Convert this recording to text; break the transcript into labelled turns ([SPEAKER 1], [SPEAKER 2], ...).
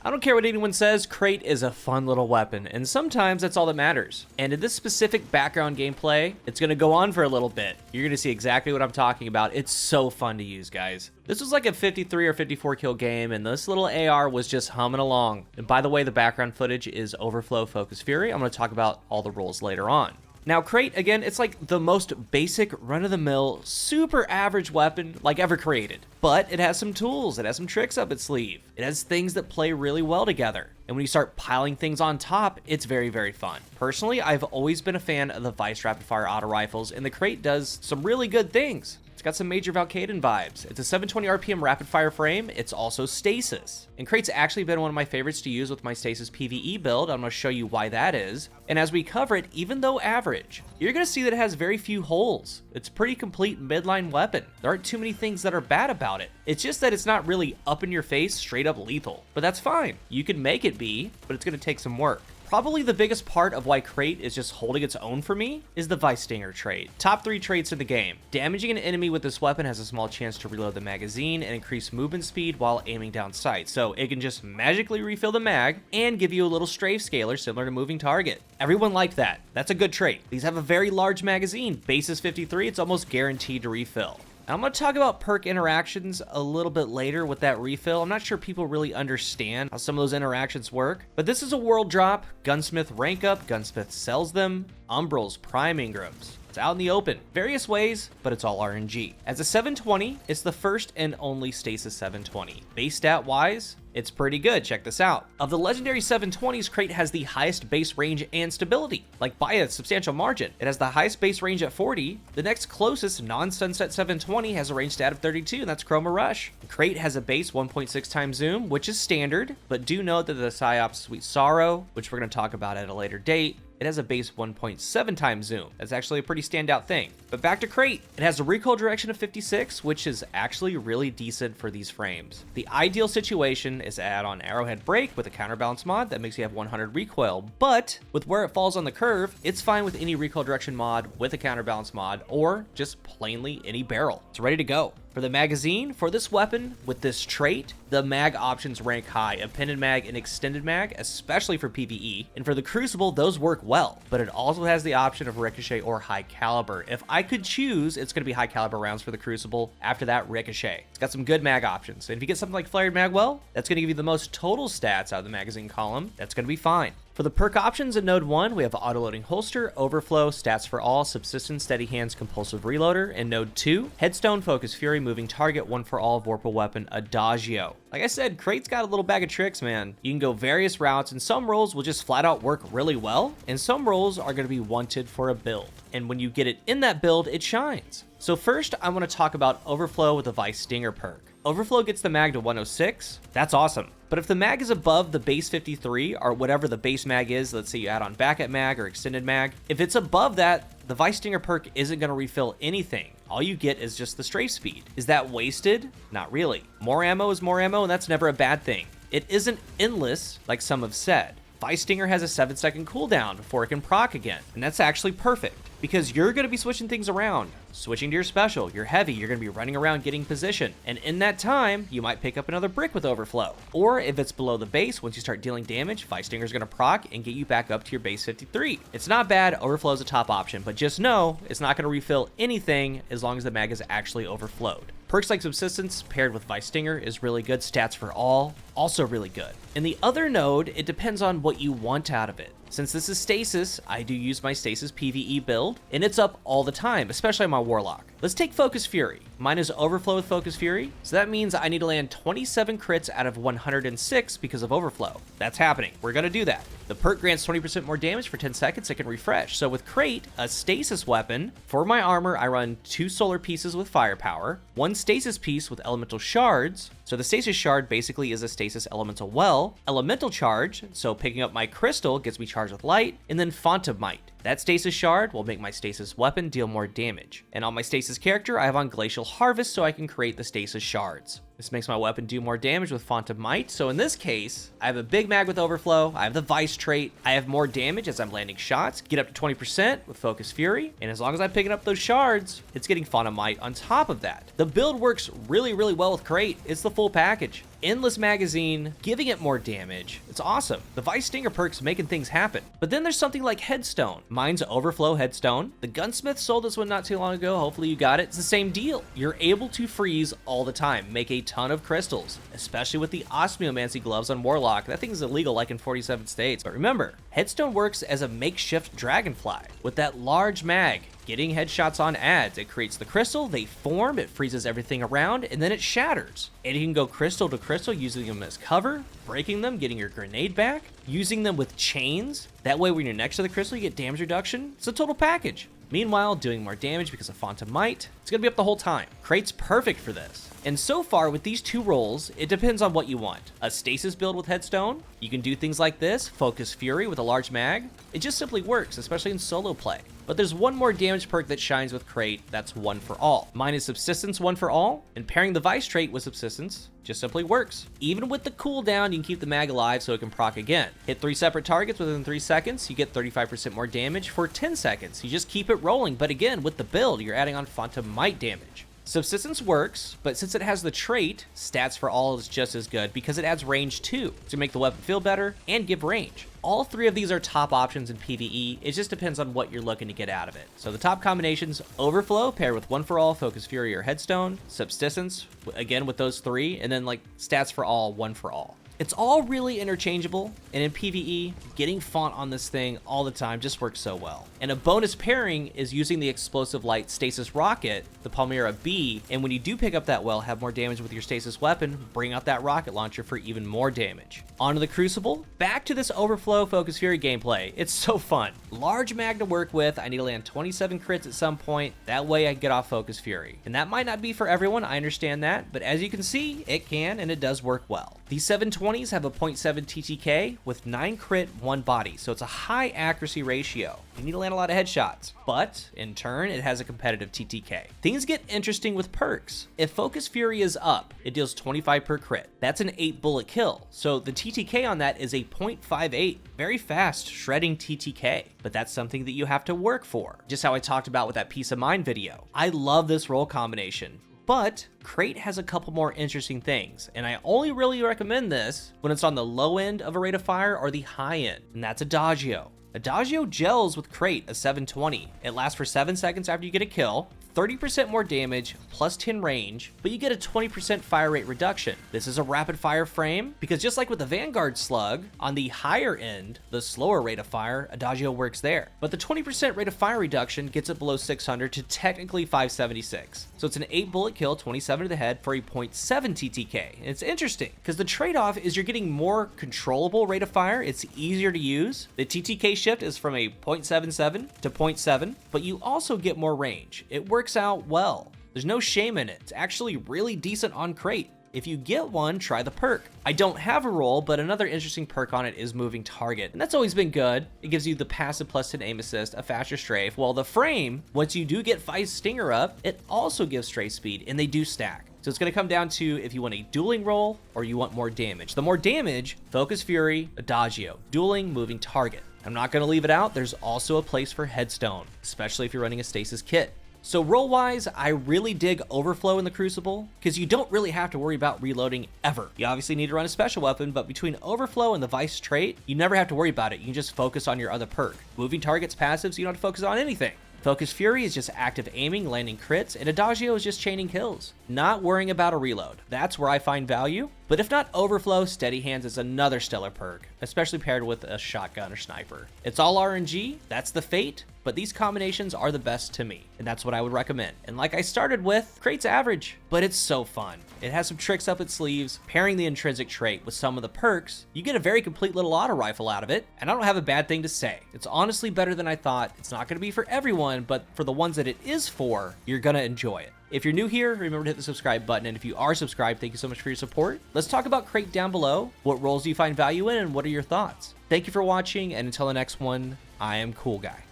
[SPEAKER 1] I don't care what anyone says, Krait is a fun little weapon, and sometimes that's all that matters. And in this specific background gameplay, it's gonna go on for a little bit. You're gonna see exactly what I'm talking about. It's so fun to use, guys. This was like a 53 or 54 kill game, and this little AR was just humming along. And by the way, the background footage is Overflow Focus Fury. I'm gonna talk about all the rules later on. Now, Krait, again, it's like the most basic, run-of-the-mill, super average weapon like ever created. But it has some tools, it has some tricks up its sleeve. It has things that play really well together. And when you start piling things on top, it's very, very fun. Personally, I've always been a fan of the Veist rapid-fire auto rifles, and the Krait does some really good things. It's got some major Valkaden vibes. It's a 720 RPM rapid fire frame. It's also Stasis. And Krait's actually been one of my favorites to use with my Stasis PvE build. I'm gonna show you why that is. And as we cover it, even though average, you're gonna see that it has very few holes. It's a pretty complete midline weapon. There aren't too many things that are bad about it. It's just that it's not really up in your face, straight up lethal. But that's fine. You can make it be, but it's gonna take some work. Probably the biggest part of why Krait is just holding its own for me is the Veist trait. Top 3 traits in the game. Damaging an enemy with this weapon has a small chance to reload the magazine and increase movement speed while aiming down sight. So it can just magically refill the mag and give you a little strafe scaler similar to moving target. Everyone liked that. That's a good trait. These have a very large magazine. Base is 53, it's almost guaranteed to refill. I'm going to talk about perk interactions a little bit later with that refill. I'm not sure people really understand how some of those interactions work, but this is a world drop. Gunsmith rank up, Gunsmith sells them. Umbrals, Prime Ingrams. It's out in the open, various ways, but it's all RNG. As a 720, it's the first and only Stasis 720. Base stat wise, it's pretty good, check this out. Of the legendary 720s, Krait has the highest base range and stability, like by a substantial margin. It has the highest base range at 40. The next closest non-sunset 720 has a range stat of 32, and that's Chroma Rush. Krait has a base 1.6 times zoom, which is standard, but do note that the Psyops Sweet Sorrow, which we're going to talk about at a later date, it has a base 1.7 times zoom. That's actually a pretty standout thing. But back to Krait, it has a recoil direction of 56, which is actually really decent for these frames. The ideal situation is to add on Arrowhead Break with a counterbalance mod that makes you have 100 recoil, but with where it falls on the curve, it's fine with any recoil direction mod with a counterbalance mod, or just plainly any barrel. It's ready to go. For the magazine, for this weapon, with this trait, the mag options rank high, appended mag and extended mag, especially for PvE. And for the Crucible, those work well, but it also has the option of ricochet or high caliber. If I could choose, it's gonna be high caliber rounds for the Crucible, after that ricochet. It's got some good mag options. And if you get something like flared mag, well, that's gonna give you the most total stats out of the magazine column. That's gonna be fine. For the perk options in Node 1, we have Autoloading Holster, Overflow, Stats for All, Subsistence, Steady Hands, Compulsive Reloader. In Node 2, Headstone, Focus Fury, Moving Target, One for All, Vorpal Weapon, Adagio. Like I said, Krait's got a little bag of tricks, man. You can go various routes, and some roles will just flat out work really well, and some roles are going to be wanted for a build. And when you get it in that build, it shines. So first, I want to talk about Overflow with the Veist Stinger perk. Overflow gets the mag to 106. That's awesome. But if the mag is above the base 53, or whatever the base mag is, let's say you add on backup mag or extended mag, if it's above that, the Veist Stinger perk isn't going to refill anything. All you get is just the strafe speed. Is that wasted? Not really. More ammo is more ammo, and that's never a bad thing. It isn't endless, like some have said. Veist Stinger has a 7-second cooldown before it can proc again, and that's actually perfect, because you're going to be switching things around. Switching to your special, you're heavy, you're going to be running around getting position, and in that time, you might pick up another brick with Overflow. Or if it's below the base, once you start dealing damage, Veist Stinger's going to proc and get you back up to your base 53. It's not bad, Overflow is a top option, but just know it's not going to refill anything as long as the mag is actually overflowed. Perks like Subsistence paired with Veist Stinger is really good. Stats for All, also really good. In the other node, it depends on what you want out of it. Since this is Stasis, I do use my Stasis PvE build, and it's up all the time, especially on my Warlock. Let's take Focus Fury. Mine is Overflow with Focus Fury, so that means I need to land 27 crits out of 106 because of Overflow. That's happening. We're gonna do that. The perk grants 20% more damage for 10 seconds. It can refresh. So with Krait, a Stasis weapon, for my armor, I run 2 solar pieces with firepower, 1 Stasis piece with elemental shards. So the Stasis shard basically is a Stasis elemental well, elemental charge, so picking up my crystal gets me charged with light, and then Font of Might. That Stasis shard will make my Stasis weapon deal more damage. And on my Stasis character, I have on Glacial Harvest so I can create the Stasis shards. This makes my weapon do more damage with Font of Might. So in this case, I have a big mag with Overflow, I have the Veist trait, I have more damage as I'm landing shots, get up to 20% with Focus Fury, and as long as I'm picking up those shards, it's getting Font of Might on top of that. The build works really, really well with Krait. It's the full package. endless magazine, giving it more damage. It's awesome. The Veist Stinger perk's making things happen. But then there's something like Headstone. Mine's Overflow Headstone. The Gunsmith sold this one not too long ago. Hopefully you got it. It's the same deal. You're able to freeze all the time, make a ton of crystals, especially with the Osmiomancy gloves on Warlock. That thing's illegal like in 47 states. But remember, Headstone works as a makeshift dragonfly with that large mag. Getting headshots on ads, it creates the crystal, they form, it freezes everything around, and then it shatters. And you can go crystal to crystal using them as cover, breaking them, getting your grenade back, using them with chains. That way when you're next to the crystal, you get damage reduction. It's a total package. Meanwhile, doing more damage because of Phantom Might. It's gonna be up the whole time. Krait's perfect for this. And so far with these two roles, it depends on what you want. A Stasis build with Headstone, you can do things like this, Focus Fury with a large mag. It just simply works, especially in solo play. But there's one more damage perk that shines with Krait, that's One for All. Mine is Subsistence One for All, and pairing the Veist trait with Subsistence just simply works. Even with the cooldown, you can keep the mag alive so it can proc again. Hit 3 separate targets within 3 seconds, you get 35% more damage for 10 seconds. You just keep it rolling, but again, with the build, you're adding on Phantom Might damage. Subsistence works, but since it has the trait, Stats for All is just as good because it adds range too, to make the weapon feel better and give range. All three of these are top options in PvE, it just depends on what you're looking to get out of it. So the top combinations, Overflow paired with One for All, Focus Fury, or Headstone, Subsistence, again with those three, and then like Stats for All, One for All. It's all really interchangeable, and in PvE, getting font on this thing all the time just works so well. And a bonus pairing is using the Explosive Light Stasis Rocket, the Palmyra B, and when you do pick up that well, have more damage with your Stasis weapon, bring out that rocket launcher for even more damage. On to the Crucible. Back to this Overflow Focus Fury gameplay. It's so fun. Large mag to work with. I need to land 27 crits at some point. That way I can get off Focus Fury. And that might not be for everyone, I understand that, but as you can see, it can and it does work well. These 720s have a 0.7 TTK with 9 crit, 1 body, so it's a high accuracy ratio. You need to land a lot of headshots, but in turn, it has a competitive TTK. Things get interesting with perks. If Focus Fury is up, it deals 25 per crit. That's an 8 bullet kill, so the TTK on that is a 0.58. Very fast, shredding TTK, but that's something that you have to work for. Just how I talked about with that Peace of Mind video. I love this role combination. But Krait has a couple more interesting things, and I only really recommend this when it's on the low end of a rate of fire or the high end, and that's Adagio. Adagio gels with Krait, a 720. It lasts for 7 seconds after you get a kill, 30% more damage, plus 10 range, but you get a 20% fire rate reduction. This is a rapid fire frame, because just like with the Vanguard Slug, on the higher end, the slower rate of fire, Adagio works there. But the 20% rate of fire reduction gets it below 600 to technically 576. So it's an 8 bullet kill, 27 to the head for a 0.7 TTK. And it's interesting, because the trade-off is you're getting more controllable rate of fire, it's easier to use. The TTK shift is from a 0.77 to 0.7, but you also get more range. It works out well. There's no shame in it. It's actually really decent on Krait. If you get one, try the perk. I don't have a role, but another interesting perk on it is moving target, and that's always been good. It gives you the passive plus 10 aim assist, a faster strafe, while the frame, once you do get Veist Stinger up, it also gives strafe speed, and they do stack. So it's going to come down to if you want a dueling role or you want more damage. The more damage, Focus Fury, Adagio, dueling, moving target. I'm not going to leave it out. There's also a place for Headstone, especially if you're running a Stasis kit. So role-wise, I really dig Overflow in the Crucible, because you don't really have to worry about reloading ever. You obviously need to run a special weapon, but between Overflow and the Veist trait, you never have to worry about it. You can just focus on your other perk. Moving targets passive, so you don't have to focus on anything. Focus Fury is just active aiming, landing crits, and Adagio is just chaining kills. Not worrying about a reload. That's where I find value. But if not Overflow, Steady Hands is another stellar perk, especially paired with a shotgun or sniper. It's all RNG, that's the fate, but these combinations are the best to me, and that's what I would recommend. And like I started with, Krait's average, but it's so fun. It has some tricks up its sleeves. Pairing the intrinsic trait with some of the perks, you get a very complete little auto rifle out of it, and I don't have a bad thing to say. It's honestly better than I thought. It's not going to be for everyone, but for the ones that it is for, you're going to enjoy it. If you're new here, remember to hit the subscribe button, and if you are subscribed, thank you so much for your support. Let's talk about Krait down below. What roles do you find value in, and what are your thoughts? Thank you for watching, and until the next one, I am CoolGuy.